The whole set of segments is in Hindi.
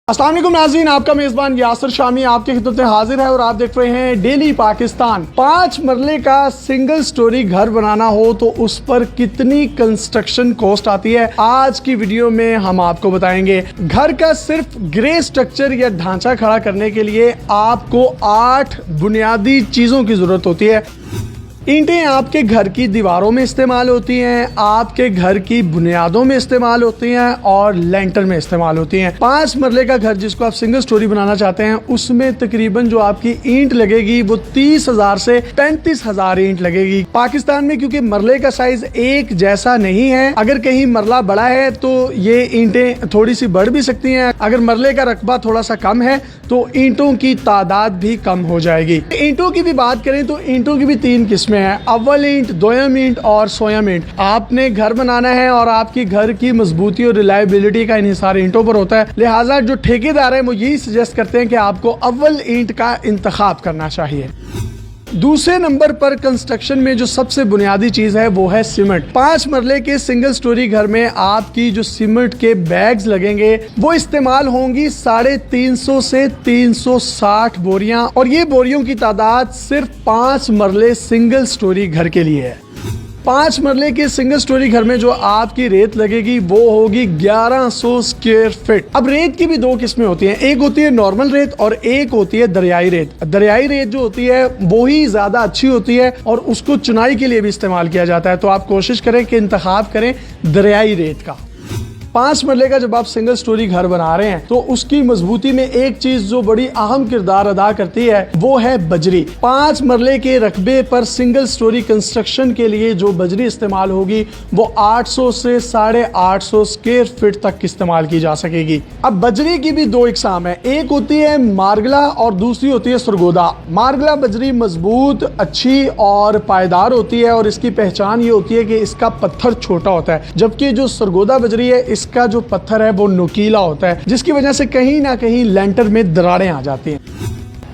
अस्सलाम वालेकुम नाज़रीन, आपका मेज़बान यासिर शामी आपकी खिदमत में हाजिर है और आप देख रहे हैं डेली पाकिस्तान। 5 मरले का सिंगल स्टोरी घर बनाना हो तो उस पर कितनी कंस्ट्रक्शन कॉस्ट आती है, आज की वीडियो में हम आपको बताएंगे। घर का सिर्फ ग्रे स्ट्रक्चर या ढांचा खड़ा करने के लिए आपको 8 बुनियादी चीज़ों की ज़रूरत होती है। ईंटें आपके घर की दीवारों में इस्तेमाल होती हैं, आपके घर की बुनियादों में इस्तेमाल होती हैं और लेंटर में इस्तेमाल होती हैं। 5 मरले का घर जिसको आप सिंगल स्टोरी बनाना चाहते हैं उसमें तकरीबन जो आपकी ईंट लगेगी वो 30,000 से 35,000 ईंट लगेगी। पाकिस्तान में क्योंकि मरले का साइज एक जैसा नहीं है, अगर कहीं मरला बड़ा है तो ये ईंटें थोड़ी सी बढ़ भी सकती हैं, अगर मरले का रकबा थोड़ा सा कम है तो ईंटों की तादाद भी कम हो जाएगी। ईंटों की भी बात करें तो ईंटों की भी 3 किस्में हैं, अव्वल ईंट, दोयम ईंट और सोयम ईंट। आपने घर बनाना है और आपकी घर की मजबूती और रिलायबिलिटी का इन्हिसार ईंटों पर होता है, लिहाजा जो ठेकेदार है वो यही सजेस्ट करते हैं कि आपको अव्वल ईंट का इंतखाब करना चाहिए। दूसरे नंबर पर कंस्ट्रक्शन में जो सबसे बुनियादी चीज है वो है सीमेंट। 5 मरले के सिंगल स्टोरी घर में आपकी जो सीमेंट के बैग्स लगेंगे वो इस्तेमाल होंगी 350 से 360 बोरियां, और ये बोरियों की तादाद सिर्फ 5 मरले सिंगल स्टोरी घर के लिए है। 5 मरले के सिंगल स्टोरी घर में जो आपकी रेत लगेगी वो होगी 1100 स्क्वायर फीट। अब रेत की भी 2 किस्में होती हैं, एक होती है नॉर्मल रेत और एक होती है दरियाई रेत। दरियाई रेत जो होती है वो ही ज्यादा अच्छी होती है और उसको चुनाई के लिए भी इस्तेमाल किया जाता है, तो आप कोशिश करें कि इंतखाब करें दरियाई रेत का। 5 मरले का जब आप सिंगल स्टोरी घर बना रहे हैं तो उसकी मजबूती में एक चीज जो बड़ी अहम किरदार अदा करती है वो है बजरी। 5 मरले के रकबे पर सिंगल स्टोरी कंस्ट्रक्शन के लिए जो बजरी इस्तेमाल होगी वो 800 से 850 स्क्वायर फीट तक इस्तेमाल की जा सकेगी। अब बजरी की भी 2 इकसाम है, एक होती है मार्गला और दूसरी होती है सरगोदा। मार्गला बजरी मजबूत, अच्छी और पायदार होती है और इसकी पहचान ये होती है कि इसका पत्थर छोटा होता है, जबकि जो सरगोदा बजरी है इसका जो पत्थर है वो नुकीला होता है, जिसकी वजह से कहीं ना कहीं लेंटर में दरारें आ जाती हैं।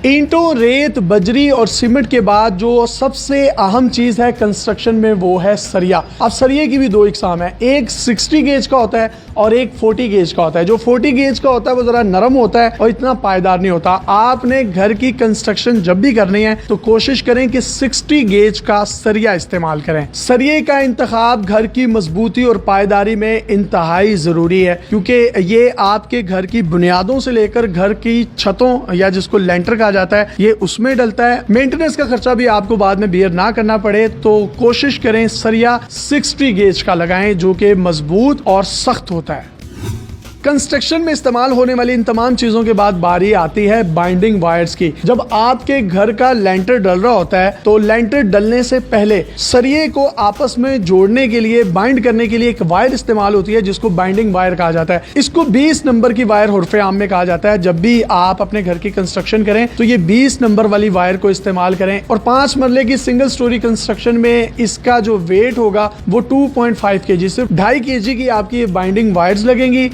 ईंटों, रेत, बजरी और सीमेंट के बाद जो सबसे अहम चीज है कंस्ट्रक्शन में वो है सरिया। अब सरिये की भी 2 इकसाम है, एक 60 गेज का होता है और एक 40 गेज का होता है। जो 40 गेज का होता है वो जरा नरम होता है और इतना पायदार नहीं होता। आपने घर की कंस्ट्रक्शन जब भी करनी है तो कोशिश करें कि 60 गेज का सरिया इस्तेमाल करें। सरिये का इंतखाब घर की मजबूती और पायदारी में इंतहाई जरूरी है, क्योंकि ये आपके घर की बुनियादों से लेकर घर की छतों या जिसको लेंटर कहा जाता है ये उसमें डलता है। मेंटेनेंस का खर्चा भी आपको बाद में बियर ना करना पड़े, तो कोशिश करें सरिया 60 गेज का लगाएं जो कि मजबूत और सख्त होता है। कंस्ट्रक्शन में इस्तेमाल होने वाली इन तमाम चीजों के बाद बारी आती है बाइंडिंग वायर्स की। जब आपके घर का लेंटर डल रहा होता है तो लेंटर डलने से पहले सरिये को आपस में जोड़ने के लिए, बाइंड करने के लिए एक वायर इस्तेमाल होती है जिसको बाइंडिंग वायर कहा जाता है। इसको 20 नंबर की वायर हुर्फे आम में कहा जाता है। जब भी आप अपने घर की कंस्ट्रक्शन करें तो ये 20 नंबर वाली वायर को इस्तेमाल करें। और 5 मरले की सिंगल स्टोरी कंस्ट्रक्शन में इसका जो वेट होगा वो 2.5 kg, सिर्फ 2.5 kg की आपकी ये बाइंडिंग वायर्स लगेंगी।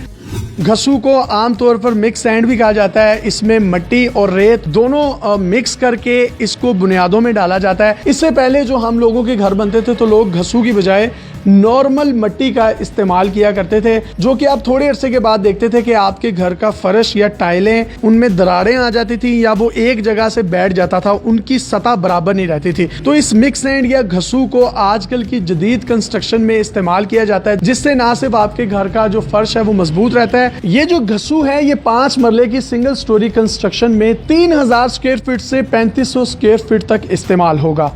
घसू को आमतौर पर मिक्स सैंड भी कहा जाता है, इसमें मिट्टी और रेत दोनों मिक्स करके इसको बुनियादों में डाला जाता है। इससे पहले जो हम लोगों के घर बनते थे तो लोग घसू की बजाय नॉर्मल मिट्टी का इस्तेमाल किया करते थे, जो कि आप थोड़े अरसे के बाद देखते थे कि आपके घर का फर्श या टाइलें उनमें दरारें आ जाती थी या वो एक जगह से बैठ जाता था, उनकी सतह बराबर नहीं रहती थी। तो इस मिक्स सैंड या घसू को आजकल की जदीद कंस्ट्रक्शन में इस्तेमाल किया जाता है, जिससे ना सिर्फ आपके घर का जो फर्श है वो मजबूत रहता है। ये जो घसू है ये 5 मरले की सिंगल स्टोरी कंस्ट्रक्शन में 3000 स्क्वायर फीट से 3500 स्क्वायर फीट तक इस्तेमाल होगा।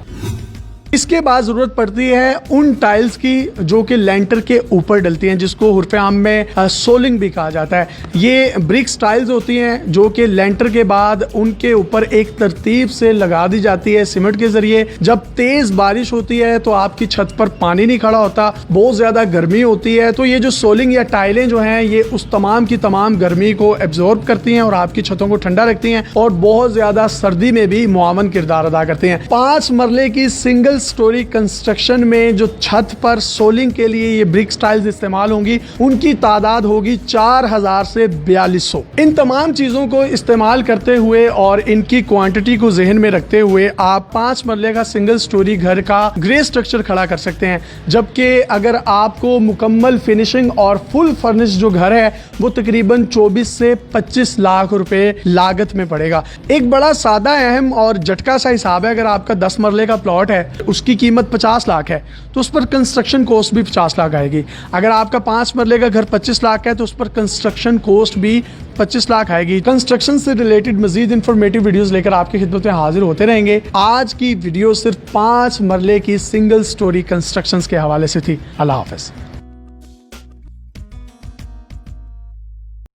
इसके बाद जरूरत पड़ती है उन टाइल्स की जो कि लेंटर के ऊपर डलती हैं, जिसको हुर्फे आम में सोलिंग भी कहा जाता है। ये ब्रिक्स टाइल्स होती हैं जो कि लेंटर के बाद उनके ऊपर एक तरतीब से लगा दी जाती है सीमेंट के जरिए। जब तेज बारिश होती है तो आपकी छत पर पानी नहीं खड़ा होता, बहुत ज्यादा गर्मी होती है, तो ये जो सोलिंग या टाइलें जो हैं ये उस तमाम की तमाम गर्मी को एब्जॉर्ब करती हैं और आपकी छतों को ठंडा रखती हैं और बहुत ज्यादा सर्दी में भी मुआवन किरदार अदा करती हैं। 5 मरले की सिंगल स्टोरी कंस्ट्रक्शन में जो छत पर सोलिंग के लिए ये ब्रिक टाइल्स इस्तेमाल होंगी, उनकी तादाद होगी 4000 से 4200। इन तमाम चीजों को इस्तेमाल करते हुए और इनकी क्वांटिटी को जहन में रखते हुए आप 5 मरले का सिंगल स्टोरी घर का ग्रे स्ट्रक्चर खड़ा कर सकते हैं। जबकि अगर आपको मुकम्मल फिनिशिंग और फुल फर्निश जो घर है वो तकरीबन 24 से 25 लाख रुपए लागत में पड़ेगा। एक बड़ा सादा, अहम और झटका सा हिसाब है, अगर आपका 10 मरले का प्लॉट है, उसकी कीमत 50 लाख है तो उस पर कंस्ट्रक्शन कॉस्ट भी 50 लाख आएगी। अगर आपका 5 मरले का घर 25 लाख का है तो उस पर कंस्ट्रक्शन कॉस्ट भी 25 लाख आएगी। कंस्ट्रक्शन से रिलेटेड मजीद इंफॉर्मेटिव वीडियोस लेकर आपकी खिदमत में हाजिर होते रहेंगे। आज की वीडियो सिर्फ 5 मरले की सिंगल स्टोरी कंस्ट्रक्शंस के हवाले से थी। अल्लाह हाफिज।